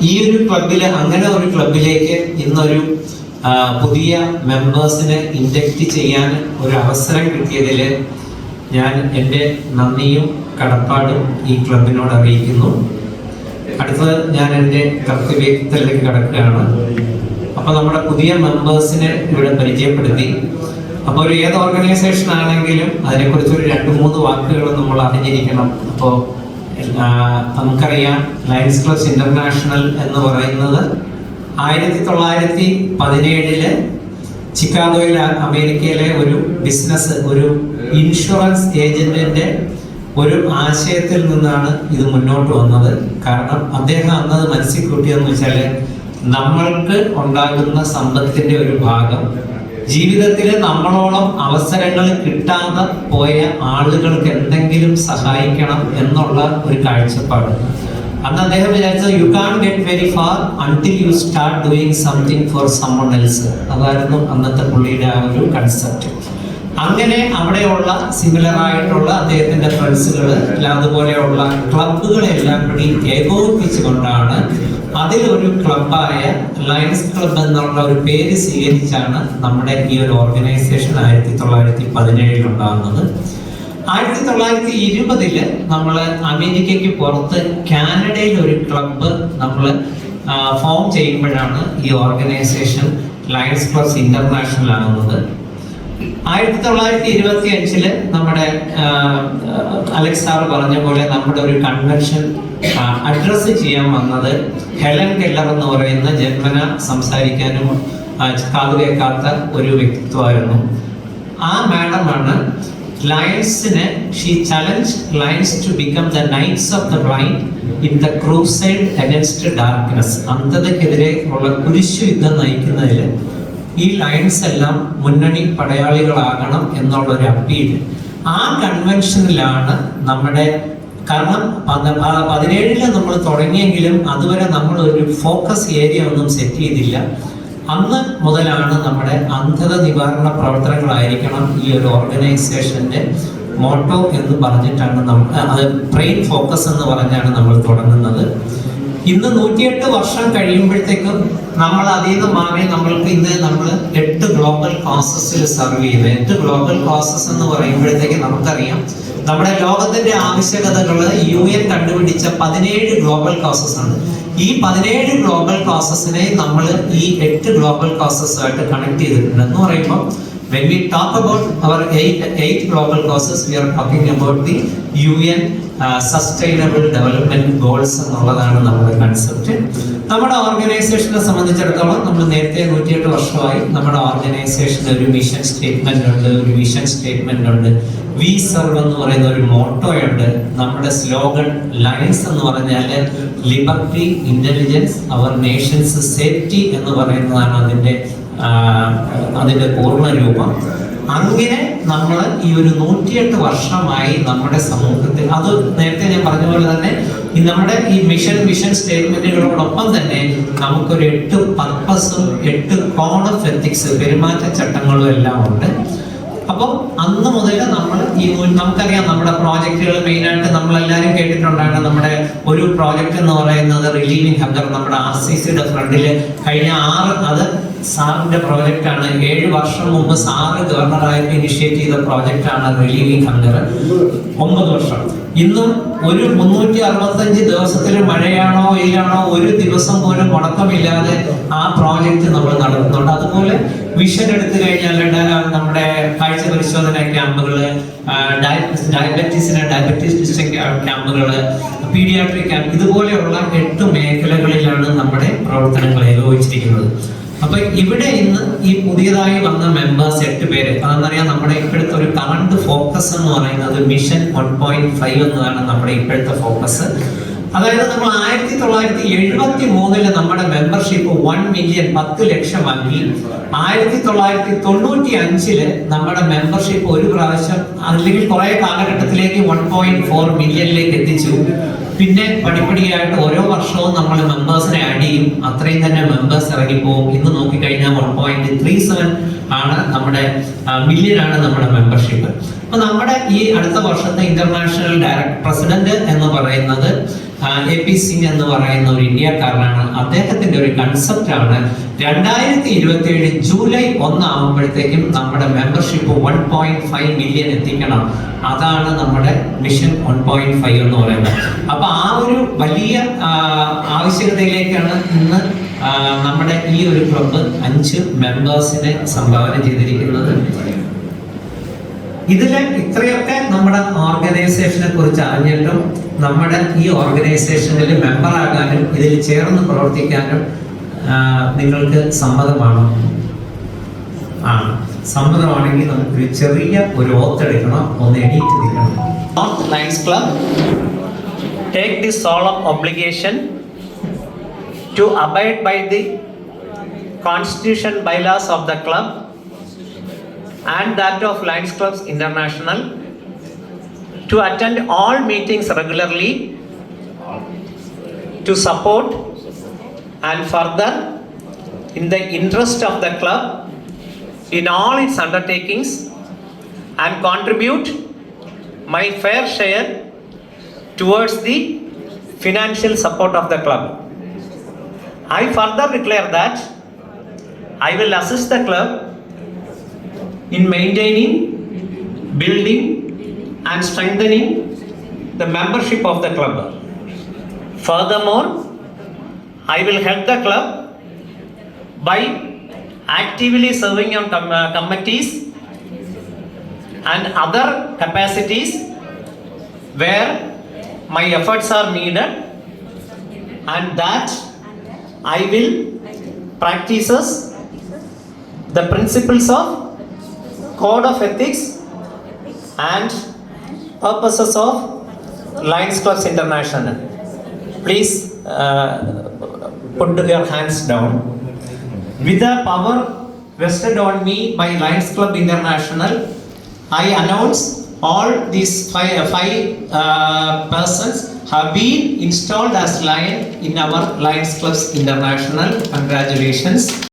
ഈ ഒരു ക്ലബില്, അങ്ങനെ ഒരു ക്ലബിലേക്ക് ഇന്നൊരു പുതിയ മെമ്പേഴ്സിനെ ഇൻഡക്റ്റ് ചെയ്യാൻ ഒരു അവസരം കിട്ടിയതിൽ ഞാൻ എൻ്റെ നന്ദിയും കടപ്പാടും ഈ ക്ലബിനോട് അറിയിക്കുന്നു. അടുത്തത് ഞാൻ എൻ്റെ കർത്തവ്യത്തിലേക്ക് കടക്കുകയാണ്. അപ്പോൾ നമ്മുടെ പുതിയ മെമ്പേഴ്സിനെ ഇവിടെ പരിചയപ്പെടുത്തി. അപ്പോൾ ഒരു ഏത് ഓർഗനൈസേഷൻ ആണെങ്കിലും അതിനെക്കുറിച്ചൊരു 2-3 വാക്കുകൾ നമ്മൾ അറിഞ്ഞിരിക്കണം. അപ്പോൾ നമുക്കറിയാം, ലയൺസ് ക്ലബ്സ് ഇന്റർനാഷണൽ എന്ന് പറയുന്നത് 1917 ചിക്കാഗോയിൽ, അമേരിക്കയിലെ ഒരു ബിസിനസ്, ഒരു ഇൻഷുറൻസ് ഏജന്റിന്റെ ഒരു ആശയത്തിൽ നിന്നാണ് ഇത് മുന്നോട്ട് വന്നത്. കാരണം അദ്ദേഹം അന്നത് മനസ്സിൽ കൂട്ടിയെന്ന് വെച്ചാൽ, നമ്മൾക്ക് ഉണ്ടാകുന്ന സമ്പത്തിന്റെ ഒരു ഭാഗം ജീവിതത്തിൽ നമ്മളോളം അവസരങ്ങൾ കിട്ടാതെ പോയ ആളുകൾക്ക് എന്തെങ്കിലും സഹായിക്കണം എന്നുള്ള ഒരു കാഴ്ചപ്പാട്. അന്ന് അദ്ദേഹം വിചാരിച്ചത്, you can get very far until you start doing something for someone else. അതായിരുന്നു അന്നത്തെ പുള്ളിയുടെ ആ ഒരു കൺസെപ്റ്റ്. അങ്ങനെ അവിടെയുള്ള സിമിലർ ആയിട്ടുള്ള അദ്ദേഹത്തിന്റെ ഫ്രണ്ട്സുകൾ, അതുപോലെയുള്ള ക്ലബുകളെല്ലാം കൂടി ഏകോപിപ്പിച്ചുകൊണ്ടാണ് അതിലൊരു ക്ലബായ ലയൺസ് ക്ലബ് എന്നുള്ള ഒരു പേര് സ്വീകരിച്ചാണ് നമ്മുടെ ഈ ഒരു ഓർഗനൈസേഷൻ 1917 ഉണ്ടാകുന്നത്. 1920 നമ്മൾ അമേരിക്കയ്ക്ക് പുറത്ത് കാനഡയിൽ ഒരു ക്ലബ്ബ് നമ്മൾ ഫോം ചെയ്യുമ്പോഴാണ് ഈ ഓർഗനൈസേഷൻ ലയൺസ് ക്ലബ്സ് ഇന്റർനാഷണൽ ആകുന്നത്. 1925 നമ്മുടെ അലക്സ് സാർ പറഞ്ഞ പോലെ നമ്മുടെ ഒരു കൺവെൻഷൻ അഡ്രസ് ചെയ്യാൻ വന്നത് ഹെലൻ കെല്ലർ എന്ന് പറയുന്ന ജന്മന സംസാരിക്കാനും കാതു കേൾക്കാത്ത ഒരു വ്യക്തിത്വമായിരുന്നു. ആ മാഡമാണ് ലയൺസിനെ, she challenge lions to become the knights of the blind in the crusade against darkness. അന്ധതയ്ക്കെതിരെ ഉള്ള കുരിശു യുദ്ധം നയിക്കുന്നതിൽ ഈ ലയൺസ് എല്ലാം മുന്നണി പടയാളികളാകണം എന്നുള്ളൊരു അപ്പീൽ. ആ കൺവെൻഷനിലാണ് നമ്മുടെ, കാരണം 17 നമ്മൾ തുടങ്ങിയെങ്കിലും അതുവരെ നമ്മൾ ഒരു ഫോക്കസ് ഏരിയ ഒന്നും സെറ്റ് ചെയ്തില്ല. അന്ന് മുതലാണ് നമ്മുടെ അന്ധത നിവാരണ പ്രവർത്തനങ്ങളായിരിക്കണം ഈ ഒരു ഓർഗനൈസേഷന്റെ മോട്ടോ എന്ന് പറഞ്ഞിട്ടാണ് നമ്മൾ, അത് ബ്രെയിൻ ഫോക്കസ് എന്ന് പറഞ്ഞാണ് നമ്മൾ തുടങ്ങുന്നത്. ഇന്ന് 108 വർഷം കഴിയുമ്പോഴത്തേക്കും നമ്മൾ അതിൽ നിന്ന് മാറി നമ്മൾക്ക് ഇന്ന് നമ്മൾ 8 ഗ്ലോബൽ കോസസിൽ സർവ് ചെയ്യുന്നത്. 8 ഗ്ലോബൽ കോസസ് എന്ന് പറയുമ്പോഴത്തേക്ക് നമുക്കറിയാം, നമ്മുടെ ലോകത്തിന്റെ ആവശ്യകതകൾ UN കണ്ടുപിടിച്ച 17 ഗ്ലോബൽ കോസസ് ആണ്. ഈ 17 ഗ്ലോബൽ കോസസിനെ നമ്മൾ ഈ 8 ഗ്ലോബൽ കോസസുമായിട്ട് കണക്ട് ചെയ്തിട്ടുണ്ട്. എന്ന് പറയുമ്പോൾ when we talk about our eight global causes, we are talking about the UN sustainable development goals എന്നുള്ളതാണ് നമ്മുടെ കൺസെപ്റ്റ്. നമ്മുടെ ഓർഗനൈസേഷനെ സംബന്ധിച്ചിടത്തോളം നമ്മൾ നേരത്തെ 108 വർഷമായി നമ്മുടെ ഓർഗനൈസേഷന് ഒരു മിഷൻ സ്റ്റേറ്റ്മെന്റ് ഉണ്ട്, ഒരു വിഷൻ സ്റ്റേറ്റ്മെന്റ് ഉണ്ട്, വി സർവ് എന്ന് പറയുന്ന ഒരു മോട്ടോയുണ്ട്. നമ്മുടെ സ്ലോഗൻ ലയൺസ് എന്ന് പറഞ്ഞാൽ ലിബർട്ടി, ഇന്റലിജൻസ്, അവർ നേഷൻസ് സേഫ്റ്റി എന്ന് പറയുന്നതാണ് അതിന്റെ പൂർണ്ണ രൂപം. അങ്ങനെ നമ്മൾ ഈ ഒരു 108 വർഷമായി നമ്മുടെ സമൂഹത്തിൽ, അത് നേരത്തെ ഞാൻ പറഞ്ഞ പോലെ തന്നെ നമ്മുടെ ഈ വിഷൻ സ്റ്റേറ്റ്മെന്റുകളോടൊപ്പം തന്നെ നമുക്കൊരു 8 പർപ്പസും 8 കോഡ് ഓഫ് എത്തിക്സ്, പെരുമാറ്റ ചട്ടങ്ങളും എല്ലാം ഉണ്ട്. അപ്പോൾ അന്ന് മുതൽ നമ്മൾ നമുക്കറിയാം, നമ്മുടെ പ്രോജക്റ്റുകൾ മെയിനായിട്ട് നമ്മളെല്ലാവരും കേട്ടിട്ടുണ്ടാണ്. നമ്മുടെ ഒരു പ്രോജക്റ്റ് എന്ന് പറയുന്നത് റിലീവിംഗ് ഹങ്കർ. നമ്മുടെ RCCയുടെ ഫ്രണ്ടിൽ കഴിഞ്ഞ 6, അത് സാറിന്റെ പ്രോജക്റ്റാണ്. 7 വർഷം മുമ്പ് സാറ് ഗവർണറായിട്ട് ഇനിഷ്യേറ്റ് ചെയ്ത പ്രോജക്റ്റാണ് റിലീവിംഗ് ഹങ്കർ. 9 വർഷം. ഇന്നും ഒരു 365 ദിവസത്തിൽ മഴയാണോ വെയിലാണോ ഒരു ദിവസം പോലും മുടക്കമില്ലാതെ ആ പ്രോജക്റ്റ് നമ്മൾ നടത്തുന്നുണ്ട്. അതുപോലെ വിഷൻ എടുത്തു കഴിഞ്ഞാൽ നമ്മുടെ കാഴ്ച പരിശോധന ക്യാമ്പുകള്, ഡയബറ്റീസ് ക്യാമ്പുകള്, പീഡിയാട്രിക് ക്യാമ്പ്, ഇതുപോലെയുള്ള 8 മേഖലകളിലാണ് നമ്മുടെ പ്രവർത്തനങ്ങൾ ഏകോപിച്ചിരിക്കുന്നത്. അപ്പൊ ഇവിടെ ഇന്ന് ഈ പുതിയതായി വന്ന മെമ്പേഴ്സ് 8 പേര്, അതെന്നറിയാം, നമ്മുടെ ഇപ്പോഴത്തെ ഒരു കറണ്ട് ഫോക്കസ് എന്ന് പറയുന്നത് മിഷൻ 1.5 എന്നതാണ് നമ്മുടെ ഇപ്പോഴത്തെ ഫോക്കസ്. അതായത് നമ്മൾ 1973 നമ്മുടെ മെമ്പർഷിപ്പ് 1 മില്യൺ 10 ലക്ഷമാക്കി. 1995 നമ്മുടെ മെമ്പർഷിപ്പ് ഒരു പ്രാവശ്യം അല്ലെങ്കിൽ കുറെ കാലഘട്ടത്തിലേക്ക് 1.4 മില്യണിലേക്ക് എത്തിച്ചു. പിന്നെ പടിപ്പടിയായിട്ട് ഓരോ വർഷവും നമ്മൾ മെമ്പേഴ്സിനെ ആഡ് ചെയ്യും. അത്രയും തന്നെ മെമ്പേഴ്സ് ഇറങ്ങിപ്പോവും. ഇന്ന് നോക്കിക്കഴിഞ്ഞാൽ 1.37 ആണ് നമ്മുടെ മില്യനാണ് നമ്മുടെ മെമ്പർഷിപ്പ്. അപ്പൊ നമ്മുടെ ഈ അടുത്ത വർഷത്തെ ഇന്റർനാഷണൽ ഡയറക്ടർ പ്രസിഡന്റ് എന്ന് പറയുന്നത് AP സിംഗ് എന്ന് പറയുന്ന ഒരു ഇന്ത്യക്കാരനാണ്. അദ്ദേഹത്തിന്റെ ഒരു കൺസെപ്റ്റാണ് 2027 ജൂലൈ 1 ആകുമ്പോഴത്തേക്കും നമ്മുടെ മെമ്പർഷിപ്പ് 1.5 മില്യൺ എത്തിക്കണം. അതാണ് നമ്മുടെ മിഷൻ 1.5 എന്ന് പറയുന്നത്. അപ്പൊ ആ ഒരു വലിയ ആവശ്യകതയിലേക്കാണ് ഇന്ന് നമ്മുടെ ഈ ഒരു ക്ലബ്ബ് 5 മെമ്പേഴ്സിനെ സംഭാവന ചെയ്തിരിക്കുന്നത്. ഇതില് ഇത്രയൊക്കെ നമ്മുടെ ഓർഗനൈസേഷനെ കുറിച്ച് അറിഞ്ഞിട്ടും നമ്മുടെ ഈ ഓർഗനൈസേഷനിൽ മെമ്പർ ആകാനും ഇതിൽ ചേർന്ന് പ്രവർത്തിക്കാനും നിങ്ങൾക്ക് സമ്മതമാണോ? സമ്മതമാണെങ്കിൽ നമുക്കൊരു ചെറിയ ഒരു ഓത്തെടുക്കണം, ഒന്ന് എണീറ്റ് നിൽക്കണം. Lions club take the solemn obligation to abide by the constitution bylaws of the club and that of Lions Clubs International, to attend all meetings regularly, to support and further in the interest of the club in all its undertakings, and contribute my fair share towards the financial support of the club. I further declare that I will assist the club in maintaining, building and strengthening the membership of the club. Furthermore, I will help the club by actively serving on committees and other capacities where my efforts are needed, and that I will practices the principles of Code of Ethics and purposes of Lions Clubs International. Please put your hands down. With the power vested on me by Lions Club International, I announce all these five persons have been installed as Lion in our Lions Clubs International. Congratulations.